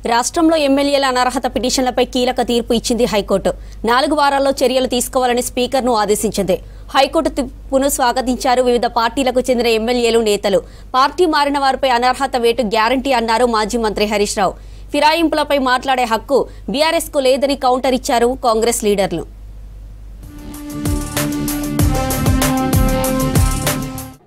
రాష్ట్రంలో ఎమ్మెల్యేల అనర్హత పిటిషన్లపై కీలక తీర్పు ఇచ్చింది హైకోర్టు. 4 వారాల్లో చర్యలు తీసుకోవాలని స్పీకర్ను ఆదేశించింది. హైకోర్టు తీర్పును స్వాగతించారు వివిధ పార్టీలకు చెందిన ఎమ్మెల్యేలు, నేతలు. పార్టీ మారిన వారిపై అనర్హత వేటు గ్యారంటీ అన్నారు మాజీ మంత్రి హరీష్ రావు. ఫిరాయింపులపై మాట్లాడే హక్కు బీఆర్ఎస్ కు లేదని కౌంటర్ ఇచ్చారు కాంగ్రెస్ లీడర్లు.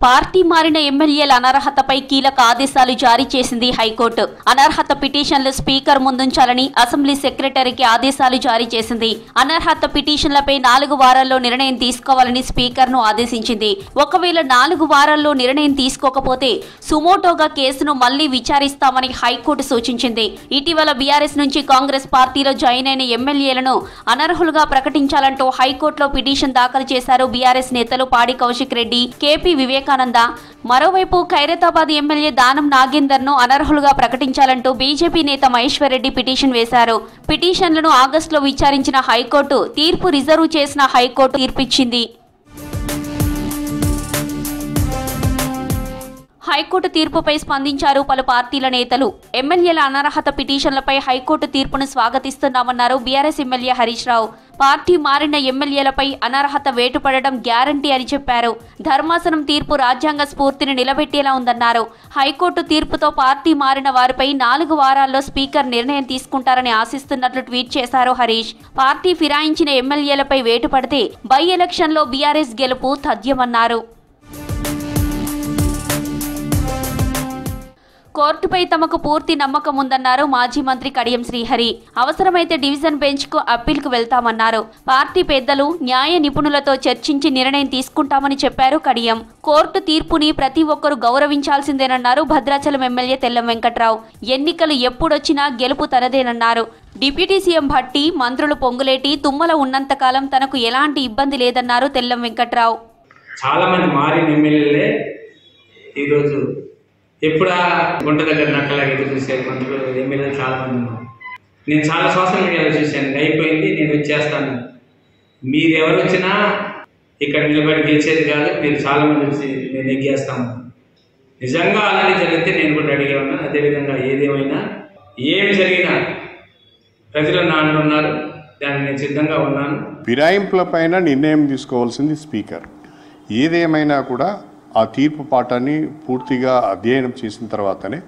పార్టీ మారిన ఎమ్మెల్యేల అనర్హతపై కీలక ఆదేశాలు జారీ చేసింది హైకోర్టు. అనర్హత పిటిషన్లు స్పీకర్ ముందుంచాలని అసెంబ్లీ సెక్రటరీకి ఆదేశాలు జారీ చేసింది. అనర్హత పిటిషన్లపై 4 వారాల్లో నిర్ణయం తీసుకోవాలని స్పీకర్ను ఆదేశించింది. ఒకవేళ 4 వారాల్లో నిర్ణయం తీసుకోకపోతే సుమోటోగా కేసును మళ్లీ విచారిస్తామని హైకోర్టు సూచించింది. ఇటీవల బీఆర్ఎస్ నుంచి కాంగ్రెస్ పార్టీలో జాయిన్ అయిన ఎమ్మెల్యేలను అనర్హులుగా ప్రకటించాలంటూ హైకోర్టులో పిటిషన్ దాఖలు చేశారు బీఆర్ఎస్ నేతలు పాడి కౌశిక్ రెడ్డి, కేపీ వివేకానంద. మరోవైపు ఖైరతాబాద్ ఎమ్మెల్యే దానం నాగేందర్ ను అనర్హులుగా ప్రకటించాలంటూ బీజేపీ నేత మహేశ్వర్ రెడ్డి పిటిషన్ వేశారు. పిటిషన్లను ఆగస్టులో విచారించిన హైకోర్టు తీర్పు రిజర్వ్ చేసిన హైకోర్టు తీర్పిచ్చింది. హైకోర్టు తీర్పుపై స్పందించారు పలు పార్టీల నేతలు. ఎమ్మెల్యేల అనర్హత పిటిషన్లపై హైకోర్టు తీర్పును స్వాగతిస్తున్నామన్నారు BRS MLA Harish Rao. Party మారిన ఎమ్మెల్యేలపై అనర్హత వేటుపడడం గ్యారంటీ అని చెప్పారు. ధర్మాసనం తీర్పు రాజ్యాంగ స్ఫూర్తిని నిలబెట్టేలా ఉందన్నారు. హైకోర్టు తీర్పుతో పార్టీ మారిన వారిపై 4 వారాల్లో స్పీకర్ నిర్ణయం తీసుకుంటారని ఆశిస్తున్నట్లు ట్వీట్ చేశారు హరీష్. పార్టీ ఫిరాయించిన ఎమ్మెల్యేలపై వేటుపడితే బై ఎలక్షన్లో బీఆర్ఎస్ గెలుపు తథ్యమన్నారు. కోర్టుపై తమకు పూర్తి నమ్మకం ఉందన్నారు మాజీ మంత్రి కడియం శ్రీహరి. అవసరమైతే డివిజన్ బెంచ్ కు అప్పీల్కు వెళ్తామన్నారు. పార్టీ పెద్దలు, న్యాయ నిపుణులతో చర్చించి నిర్ణయం తీసుకుంటామని చెప్పారు కడియం. కోర్టు తీర్పుని ప్రతి ఒక్కరూ గౌరవించాల్సిందేనన్నారు భద్రాచలం ఎమ్మెల్యే తెల్లం వెంకట్రావు. ఎన్నికలు ఎప్పుడొచ్చినా గెలుపు తనదేనన్నారు. డిప్యూటీ సీఎం భట్టి, మంత్రులు పొంగులేటి, తుమ్మల ఉన్నంతకాలం తనకు ఎలాంటి ఇబ్బంది లేదన్నారు తెల్లం వెంకట్రావు. చాలా మంది మారిన ఎమ్మెల్యేలే ఈరోజు ఎప్పుడా గుంట దగ్గర నక్కలాగా ఎదురు చూసే మంత్రులు, ఎమ్మెల్యేలు చాలా మంది ఉన్నారు. నేను చాలా సోషల్ మీడియాలో చూశాను. అయిపోయింది, నేను వచ్చేస్తాను, మీరు ఎవరు వచ్చినా ఇక్కడ నిలబడి గెలిచేది కాదు, మీరు చాలా మంది వచ్చి నేను ఎగ్గేస్తాము. నిజంగా అలానే జరిగితే నేను కూడా రెడీగా ఉన్నాను. అదేవిధంగా ఏదేమైనా ఏమి జరిగినా ప్రజలు నా అంటున్నారు, దానికి నేను సిద్ధంగా ఉన్నాను. ఫిరాయింపులపైన నిర్ణయం తీసుకోవాల్సింది స్పీకర్. ఏదేమైనా కూడా ఆ తీర్పు పాఠాన్ని పూర్తిగా అధ్యయనం చేసిన తర్వాతనే,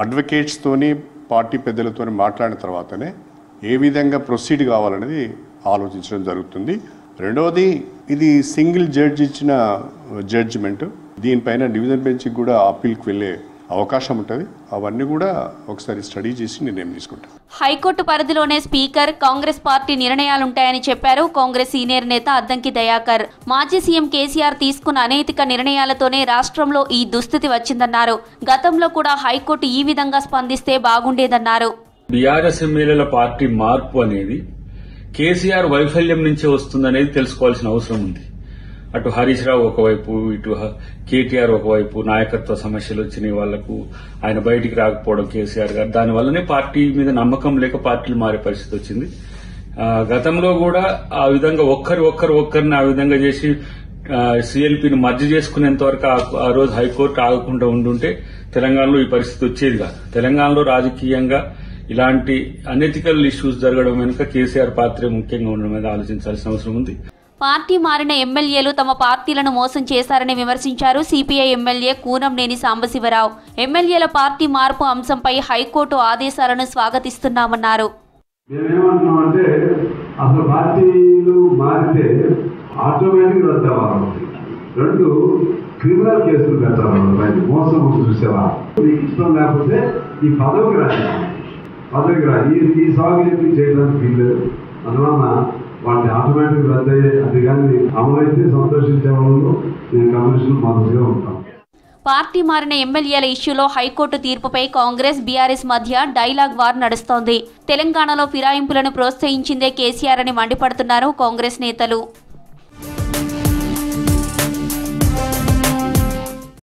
అడ్వకేట్స్తోని పార్టీ పెద్దలతో మాట్లాడిన తర్వాతనే ఏ విధంగా ప్రొసీడ్ కావాలనేది ఆలోచించడం జరుగుతుంది. రెండవది, ఇది సింగిల్ జడ్జి ఇచ్చిన జడ్జిమెంట్. దీనిపైన డివిజన్ బెంచ్కి కూడా అప్పీల్కి వెళ్ళే అవకాశం ఉంటుంది. అవన్నీ కూడా ఒకసారి స్టడీ చేసి నిర్ణయం తీసుకుంటాం. హైకోర్టు పరిధిలోనే స్పీకర్, కాంగ్రెస్ పార్టీ నిర్ణయాలుంటాయని చెప్పారు కాంగ్రెస్ సీనియర్ నేత అద్దంకి దయాకర్. మాజీ సీఎం కేసీఆర్ తీసుకున్న అనైతిక నిర్ణయాలతోనే రాష్ట్రంలో ఈ దుస్థితి వచ్చిందన్నారు. గతంలో కూడా హైకోర్టు ఈ విధంగా స్పందిస్తే బాగుండేదన్నారు. బీఆర్ఎస్ ఎమ్మెల్యేల పార్టీ మార్పు అనేది కేసీఆర్ వైఫల్యం నుంచే వస్తుందనేది తెలుసుకోవాల్సిన అవసరం ఉంది. అటు హరీష్ రావు ఒకవైపు, ఇటు కేటీఆర్ ఒకవైపు నాయకత్వ సమస్యలు వచ్చినాయి వాళ్లకు, ఆయన బయటికి రాకపోవడం కేసీఆర్ గారు, దానివల్లనే పార్టీ మీద నమ్మకం లేక పార్టీలు మారే పరిస్థితి వచ్చింది. గతంలో కూడా ఆ విధంగా ఒక్కరిని ఆ విధంగా చేసి సీఎల్పీని మర్జీ చేసుకునేంత వరకు ఆ రోజు హైకోర్టు ఆగకుండా ఉండుంటే తెలంగాణలో ఈ పరిస్థితి వచ్చేది కాదు. తెలంగాణలో రాజకీయంగా ఇలాంటి అనెథికల్ ఇష్యూస్ జరగడం వెనుక కేసీఆర్ పాత్రే ముఖ్యంగా ఉండడం మీద ఆలోచించాల్సిన అవసరం ఉంది. పార్టీ మారిన ఎమ్మెల్యేలు తమ పార్టీలను మోసం చేశారని విమర్శించారు సిపిఐ ఎమ్మెల్యే కూనంనేని సాంబశివరావు. ఎమ్మెల్యేల పార్టీ మార్పు అంశంపై హైకోర్టు ఆదేశాలను స్వాగతిస్తున్నామన్నారు. మేమేమంటున్నామంటే అసలు పార్టీలు మారితే ఆటోమేటిక్ రద్దావాలి. 2 క్రిమినల్ కేసులు పెట్టాలి. మోసం చూసేవా, నీకు ఇష్టం లేకపోతే ఈ పదవికి రాదు, ఈ సాగు చెప్పి చేయడానికి వీల్లేదు. అందువలన వాటిని ఆటోమేటిక్ రద్దయ్యే, అది కానీ అమలైతే సంతోషించే వాళ్ళు నేను కమిషన్ మద్దతుగా ఉంటాను. పార్టీ మారిన ఎమ్మెల్యేల ఇష్యూలో హైకోర్టు తీర్పుపై కాంగ్రెస్, బీఆర్ఎస్ మధ్య డైలాగ్ వార్ నడుస్తోంది. తెలంగాణలో ఫిరాయింపులను ప్రోత్సహించిందే కేసీఆర్ అని మండిపడుతున్నారు కాంగ్రెస్ నేతలు.